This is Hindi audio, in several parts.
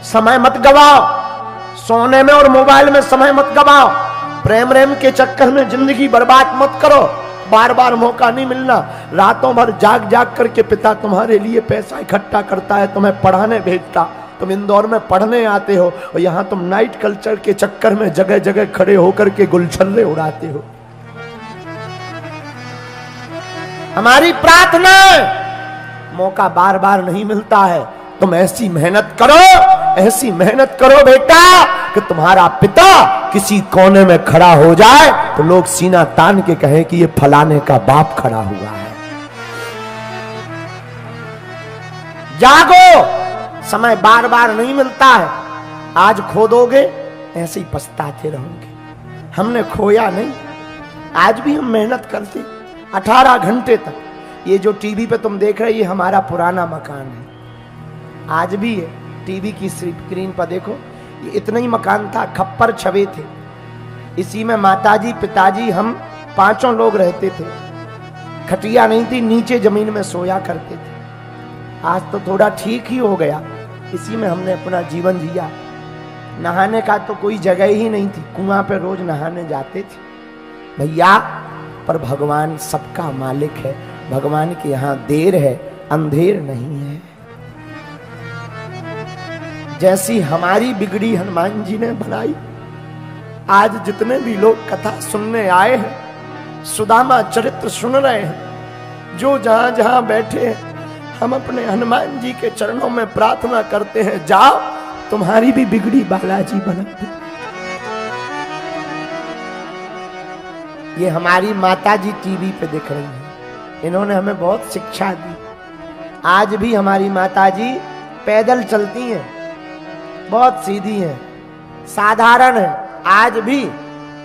समय मत गवाओ, सोने में और मोबाइल में समय मत गवाओ, प्रेम रेम के चक्कर में जिंदगी बर्बाद मत करो। बार बार मौका नहीं मिलना। रातों भर जाग जाग करके पिता तुम्हारे लिए पैसा इकट्ठा करता है, तुम्हें पढ़ाने भेजता, तुम इंदौर में पढ़ने आते हो और यहां तुम नाइट कल्चर के चक्कर में जगह जगह खड़े होकर के गुलछल्ले उड़ाते हो। हमारी प्रार्थना है, मौका बार बार नहीं मिलता है, तुम ऐसी मेहनत करो बेटा कि तुम्हारा पिता किसी कोने में खड़ा हो जाए तो लोग सीना तान के कहें कि ये फलाने का बाप खड़ा हुआ है। जागो, समय बार बार नहीं मिलता है। आज खो दोगे ऐसे ही पछताते रहोगे। हमने खोया नहीं, आज भी हम मेहनत करते 18 घंटे तक। ये जो टीवी पे तुम देख रहे हो ये हमारा पुराना मकान है, आज भी है। टीवी की स्क्रीन पर देखो, ये इतना ही मकान था, खप्पर छवे थे, इसी में माताजी पिताजी हम 5 लोग रहते थे। खटिया नहीं थी, नीचे जमीन में सोया करते थे। आज तो थोड़ा ठीक ही हो गया, इसी में हमने अपना जीवन जिया। नहाने का तो कोई जगह ही नहीं थी, कुआं पे रोज नहाने जाते थे भैया। पर भगवान सबका मालिक है, भगवान के यहां देर है अंधेर नहीं है। जैसी हमारी बिगड़ी हनुमान जी ने बनाई, आज जितने भी लोग कथा सुनने आए हैं, सुदामा चरित्र सुन रहे हैं, जो जहां जहां बैठे हैं, हम अपने हनुमान जी के चरणों में प्रार्थना करते हैं, जाओ तुम्हारी भी बिगड़ी बालाजी बना दे। ये हमारी माता जी टीवी पे दिख रही हैं, इन्होंने हमें बहुत शिक्षा दी। आज भी हमारी माता जी पैदल चलती हैं, बहुत सीधी हैं, साधारण है, आज भी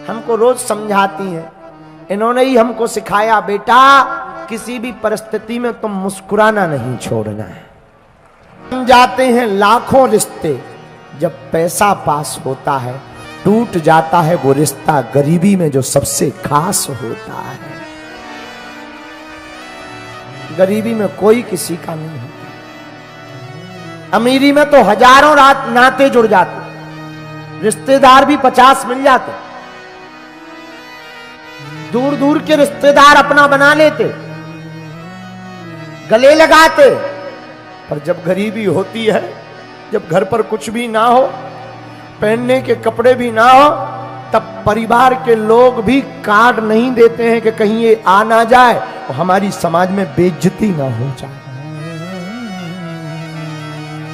हमको रोज समझाती हैं। इन्होंने ही हमको सिखाया, बेटा किसी भी परिस्थिति में तुम मुस्कुराना नहीं छोड़ना है। हम जाते हैं लाखों रिश्ते, जब पैसा पास होता है टूट जाता है वो रिश्ता गरीबी में जो सबसे खास होता है। गरीबी में कोई किसी का नहीं होता, अमीरी में तो हजारों नाते जुड़ जाते, रिश्तेदार भी 50 मिल जाते, दूर दूर के रिश्तेदार अपना बना लेते, गले लगाते। पर जब गरीबी होती है, जब घर पर कुछ भी ना हो, पहनने के कपड़े भी ना हो, तब परिवार के लोग भी कार्ड नहीं देते हैं कि कहीं ये आ ना जाए और हमारी समाज में बेइज्जती ना हो जाए।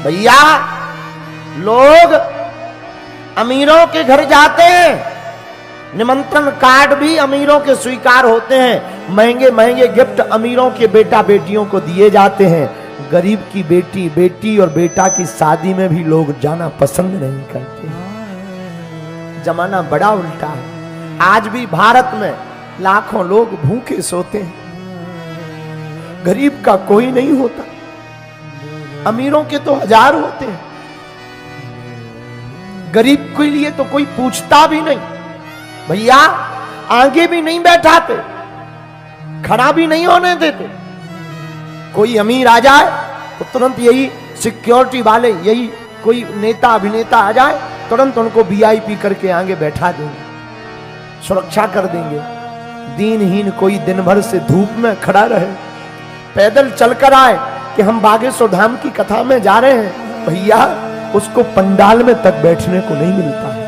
भैया लोग अमीरों के घर जाते हैं, निमंत्रण कार्ड भी अमीरों के स्वीकार होते हैं, महंगे महंगे गिफ्ट अमीरों के बेटा बेटियों को दिए जाते हैं। गरीब की बेटी और बेटा की शादी में भी लोग जाना पसंद नहीं करते। जमाना बड़ा उल्टा है। आज भी भारत में लाखों लोग भूखे सोते हैं, गरीब का कोई नहीं होता, अमीरों के तो हजार होते हैं। गरीब के लिए तो कोई पूछता भी नहीं भैया, आगे भी नहीं बैठाते, खड़ा भी नहीं होने देते। कोई अमीर आ जाए तो तुरंत यही सिक्योरिटी वाले, यही कोई नेता अभिनेता आ जाए, तुरंत उनको वीआईपी करके आगे बैठा देंगे, सुरक्षा कर देंगे। दीनहीन कोई दिन भर से धूप में खड़ा रहे, पैदल चलकर आए कि हम बागेश्वर धाम की कथा में जा रहे हैं, भैया उसको पंडाल में तक बैठने को नहीं मिलता है।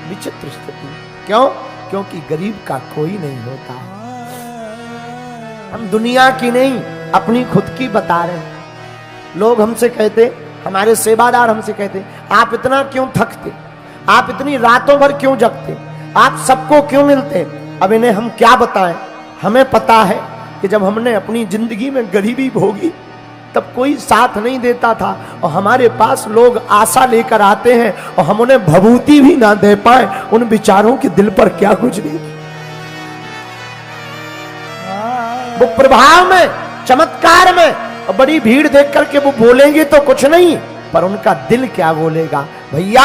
विचित्र स्थिति। क्यों? क्योंकि गरीब का कोई नहीं होता। हम दुनिया की नहीं अपनी खुद की बता रहे हैं। लोग हमसे कहते, हमारे सेवादार हमसे कहते, आप इतना क्यों थकते, आप इतनी रातों भर क्यों जगते, आप सबको क्यों मिलते। अब इन्हें हम क्या बताएं। हमें पता है कि जब हमने अपनी जिंदगी में गरीबी भोगी तब कोई साथ नहीं देता था, और हमारे पास लोग आशा लेकर आते हैं और हम उन्हें भभूति भी ना दे पाए, उन बेचारों के दिल पर क्या गुजरेगी। वो प्रभाव में, चमत्कार में, और बड़ी भीड़ देख करके वो बोलेंगे तो कुछ नहीं, पर उनका दिल क्या बोलेगा। भैया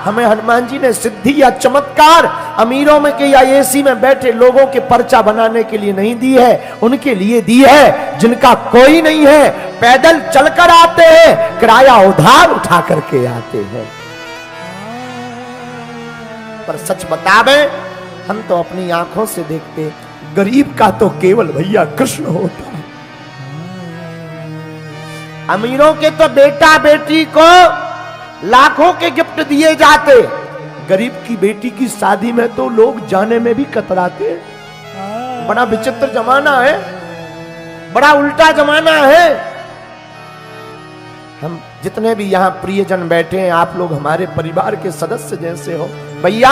हमें हनुमान जी ने सिद्धि या चमत्कार अमीरों में के या एसी में बैठे लोगों के पर्चा बनाने के लिए नहीं दी है, उनके लिए दी है जिनका कोई नहीं है, पैदल चलकर आते हैं, किराया उधार उठा करके आते हैं। पर सच बतावे हम तो अपनी आंखों से देखते, गरीब का तो केवल भैया कृष्ण होता है। अमीरों के तो बेटा बेटी को लाखों के गिफ्ट दिए जाते, गरीब की बेटी की शादी में तो लोग जाने में भी कतराते। बड़ा विचित्र जमाना है, बड़ा उल्टा जमाना है। हम जितने भी यहाँ प्रियजन बैठे हैं, आप लोग हमारे परिवार के सदस्य जैसे हो। भैया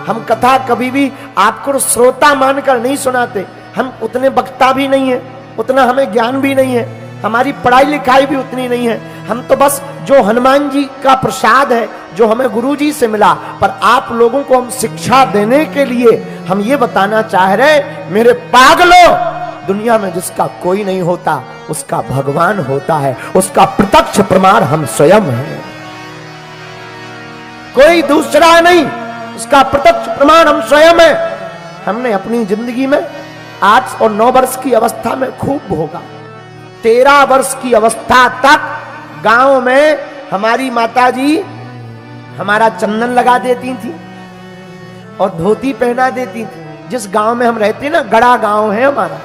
हम कथा कभी भी आपको श्रोता मानकर नहीं सुनाते, हम उतने वक्ता भी नहीं है, उतना हमें ज्ञान भी नहीं है, हमारी पढ़ाई लिखाई भी उतनी नहीं है। हम तो बस जो हनुमान जी का प्रसाद है, जो हमें गुरु जी से मिला, पर आप लोगों को हम शिक्षा देने के लिए हम ये बताना चाह रहे, मेरे पागलों, दुनिया में जिसका कोई नहीं होता उसका भगवान होता है, उसका प्रत्यक्ष प्रमाण हम स्वयं हैं, कोई दूसरा नहीं, उसका प्रत्यक्ष प्रमाण हम स्वयं हैं। हमने अपनी जिंदगी में 8 और 9 वर्ष की अवस्था में खूब भोगा। 13 वर्ष की अवस्था तक गांव में हमारी माताजी हमारा चंदन लगा देती थी और धोती पहना देती थी। जिस गांव में हम रहते ना, गड़ा गांव है हमारा,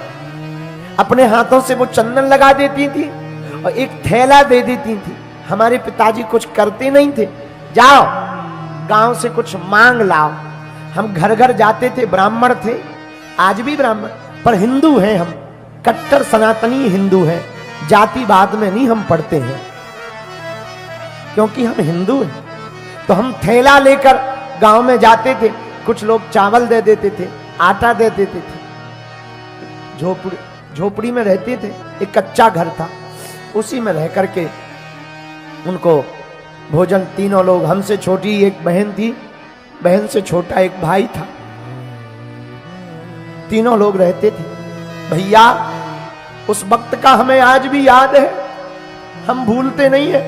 अपने हाथों से वो चंदन लगा देती थी और एक थैला दे देती थी। हमारे पिताजी कुछ करते नहीं थे, जाओ गांव से कुछ मांग लाओ। हम घर घर जाते थे, ब्राह्मण थे, आज भी ब्राह्मण, पर हिंदू हैं हम, कट्टर सनातनी हिंदू हैं, जातिवाद में नहीं हम पढ़ते हैं, क्योंकि हम हिंदू हैं। तो हम थैला लेकर गांव में जाते थे, कुछ लोग चावल दे देते थे, आटा दे देते थे। झोपड़ी में रहते थे, एक कच्चा घर था, उसी में रह करके उनको भोजन, तीनों लोग, हमसे छोटी एक बहन थी, बहन से छोटा एक भाई था, तीनों लोग रहते थे। भैया उस वक्त का हमें आज भी याद है, हम भूलते नहीं है।